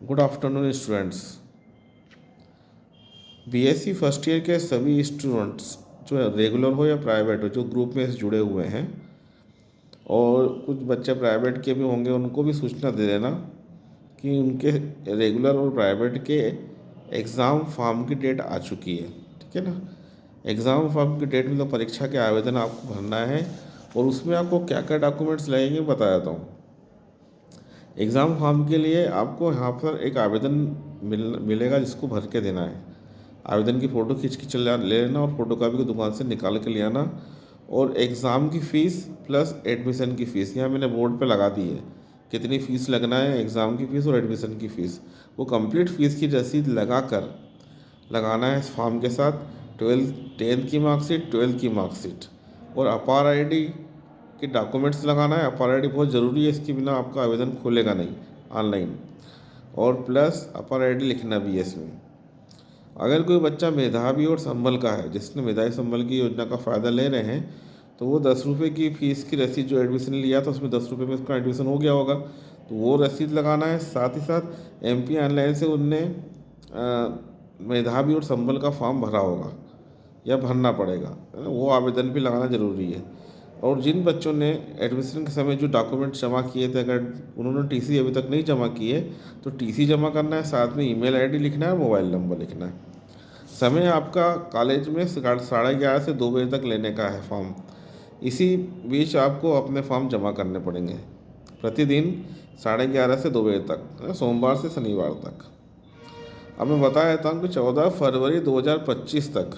Good afternoon students. BSc first year के सभी students जो रेगुलर हो या प्राइवेट हो, जो ग्रुप में से जुड़े हुए हैं, और कुछ बच्चे प्राइवेट के भी होंगे, उनको भी सूचना दे देना कि उनके रेगुलर और प्राइवेट के एग्ज़ाम फॉर्म की डेट आ चुकी है। ठीक है ना। एग्ज़ाम फॉर्म की डेट मतलब परीक्षा के आवेदन आपको भरना है, और उसमें आपको क्या क्या डॉक्यूमेंट्स लगेंगे बता देता हूँ। एग्ज़ाम फॉर्म के लिए आपको यहाँ पर एक आवेदन मिलेगा, जिसको भर के देना है। आवेदन की फ़ोटो खींच के ले लेना, और फोटोकॉपी की दुकान से निकाल के ले आना। और एग्ज़ाम की फ़ीस प्लस एडमिशन की फ़ीस यहाँ मैंने बोर्ड पे लगा दी है, कितनी फ़ीस लगना है, एग्ज़ाम की फ़ीस और एडमिशन की फ़ीस। वो कंप्लीट फ़ीस की रसीद लगाना है इस फॉर्म के साथ। 10th की मार्कशीट, 12th की मार्कशीट, और अपार आईडी के डॉक्यूमेंट्स लगाना है। अपार आईडी बहुत ज़रूरी है, इसके बिना आपका आवेदन खुलेगा नहीं ऑनलाइन। और प्लस अपार आईडी लिखना भी है इसमें। अगर कोई बच्चा मेधावी और संबल का है, जिसने मेधावी संबल की योजना का फ़ायदा ले रहे हैं, तो वो 10 रुपये की फ़ीस की रसीद, जो एडमिशन लिया था उसमें 10 रुपये में उसका एडमिशन हो गया होगा, तो वो रसीद लगाना है। साथ ही साथ MP ऑनलाइन से उनने मेधावी और संबल का फॉर्म भरा होगा या भरना पड़ेगा, है ना, वो आवेदन भी लगाना ज़रूरी है। और जिन बच्चों ने एडमिशन के समय जो डॉक्यूमेंट जमा किए थे, अगर उन्होंने TC अभी तक नहीं जमा किए, तो TC जमा करना है। साथ में email ID लिखना है, मोबाइल नंबर लिखना है। समय आपका कॉलेज में 11:30 से 2 बजे तक लेने का है फॉर्म। इसी बीच आपको अपने फॉर्म जमा करने पड़ेंगे, प्रतिदिन 11:30 से 2 बजे तक, सोमवार से शनिवार तक। अब मैं बता देता हूँ कि 14 फरवरी 2025 तक,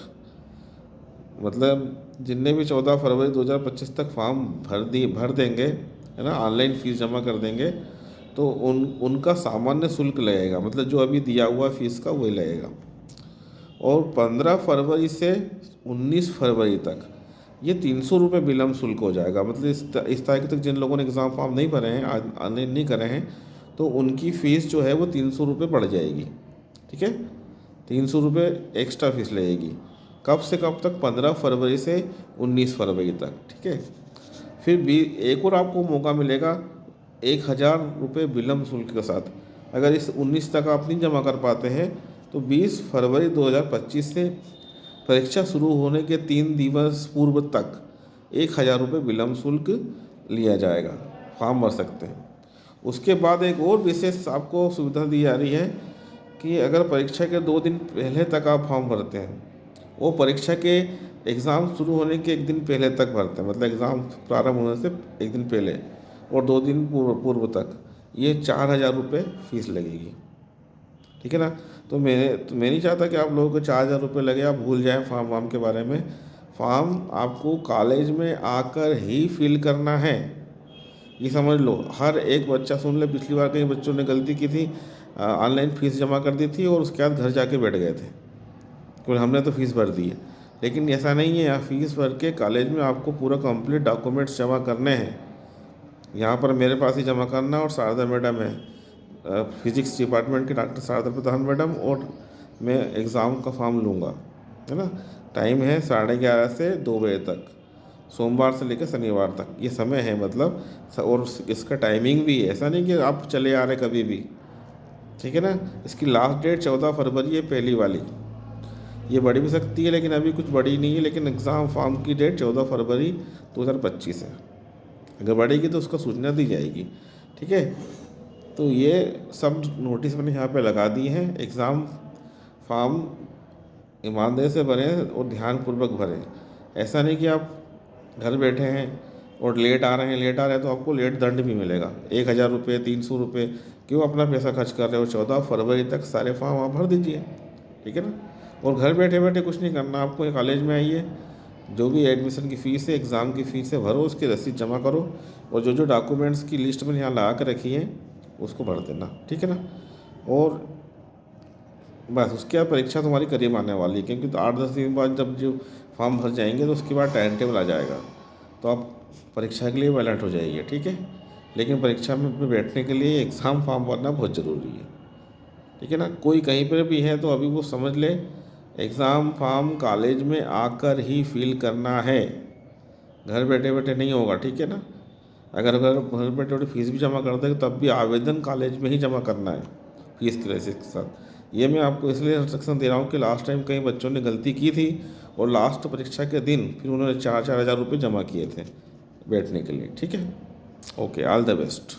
मतलब जिनने भी 14 फरवरी 2025 तक फॉर्म भर देंगे, है ना, ऑनलाइन फ़ीस जमा कर देंगे, तो उनका सामान्य शुल्क लगेगा, मतलब जो अभी दिया हुआ फ़ीस का वही लगेगा। और 15 फरवरी से 19 फरवरी तक ये 300 रुपये विलम्ब शुल्क हो जाएगा। मतलब इस तारीख तक जिन लोगों ने एग्ज़ाम फॉर्म नहीं भरे हैं, ऑनलाइन नहीं करे हैं, तो उनकी फ़ीस जो है वो 300 रुपये बढ़ जाएगी। ठीक है, 300 रुपये एक्स्ट्रा फीस लगेगी। कब से कब तक? 15 फरवरी से 19 फरवरी तक। ठीक है। फिर भी एक और आपको मौका मिलेगा 1000 रुपये विलम्ब शुल्क के साथ। अगर इस 19 तक आप नहीं जमा कर पाते हैं, तो 20 फरवरी 2025 से परीक्षा शुरू होने के 3 दिवस पूर्व तक 1000 रुपये विलम्ब शुल्क लिया जाएगा, फॉर्म भर सकते हैं। उसके बाद एक और विशेष आपको सुविधा दी जा रही है कि अगर परीक्षा के 2 दिन पहले तक आप फॉर्म भरते हैं, वो परीक्षा के एग्ज़ाम शुरू होने के 1 दिन पहले तक भरते हैं, मतलब एग्ज़ाम प्रारंभ होने से 1 दिन पहले और 2 दिन पूर्व तक, ये 4000 रुपये फ़ीस लगेगी। ठीक है ना। तो मैं नहीं चाहता कि आप लोगों को 4000 रुपये लगे, आप भूल जाएं फॉर्म वार्म के बारे में। फॉर्म आपको कॉलेज में आकर ही फिल करना है, ये समझ लो। हर एक बच्चा सुन ले, पिछली बार कई बच्चों ने गलती की थी, ऑनलाइन फ़ीस जमा कर दी थी और उसके बाद घर जाके बैठ गए थे, क्योंकि हमने तो फ़ीस भर दी है। लेकिन ऐसा नहीं है, यहाँ फ़ीस भर के कॉलेज में आपको पूरा कंप्लीट डॉक्यूमेंट्स जमा करने हैं। यहाँ पर मेरे पास ही जमा करना, और शारदा मैडम है, फिजिक्स डिपार्टमेंट के डॉक्टर शारदा प्रधान मैडम, और मैं एग्ज़ाम का फॉर्म लूँगा, है ना। टाइम है 11:30 से 2 बजे तक, सोमवार से लेकर शनिवार तक ये समय है, मतलब। और इसका टाइमिंग भी है, ऐसा नहीं कि आप चले आ रहे कभी भी। ठीक है ना। इसकी लास्ट डेट 14 फरवरी है, पहली वाली। ये बढ़ी भी सकती है, लेकिन अभी कुछ बढ़ी नहीं है। लेकिन एग्ज़ाम फॉर्म की डेट 14 फरवरी 2025 है। अगर बढ़ेगी तो उसका सूचना दी जाएगी। ठीक है। तो ये सब नोटिस मैंने यहाँ पे लगा दिए हैं। एग्ज़ाम फॉर्म ईमानदारी से भरें और ध्यानपूर्वक भरें। ऐसा नहीं कि आप घर बैठे हैं और लेट आ रहे हैं, तो आपको लेट दंड भी मिलेगा, 1000 रुपये, 300 रुपये। क्यों अपना पैसा खर्च कर रहे हो? 14 फरवरी तक सारे फॉर्म आप भर दीजिए। ठीक है ना। और घर बैठे बैठे कुछ नहीं करना आपको, ये कॉलेज में आइए, जो भी एडमिशन की फ़ीस है, एग्ज़ाम की फ़ीस है, भरो, उसकी रसीद जमा करो, और जो जो डॉक्यूमेंट्स की लिस्ट मैंने यहाँ लगा कर रखी है उसको भर देना। ठीक है ना। और बस उसके बाद परीक्षा तुम्हारी करीब आने वाली है, क्योंकि तो 8-10 दिन बाद जब जो फॉर्म भर जाएंगे, तो उसके बाद टाइम टेबल आ जाएगा, तो आप परीक्षा के लिए अलर्ट हो जाइए। ठीक है। लेकिन परीक्षा में बैठने के लिए एग्ज़ाम फॉर्म भरना बहुत ज़रूरी है। ठीक है ना। कोई कहीं पर भी है तो अभी वो समझ ले, एग्ज़ाम फॉर्म कॉलेज में आकर ही फिल करना है, घर बैठे बैठे नहीं होगा। ठीक है ना। अगर घर बैठे बैठे फीस भी जमा कर देंगे, तब भी आवेदन कॉलेज में ही जमा करना है। फीस की रसीद के साथ। ये मैं आपको इसलिए इंस्ट्रक्शन दे रहा हूँ कि लास्ट टाइम कई बच्चों ने गलती की थी और लास्ट परीक्षा के दिन फिर उन्होंने 4-4 हज़ार रुपये जमा किए थे बैठने के लिए। ठीक है, ओके, ऑल द बेस्ट।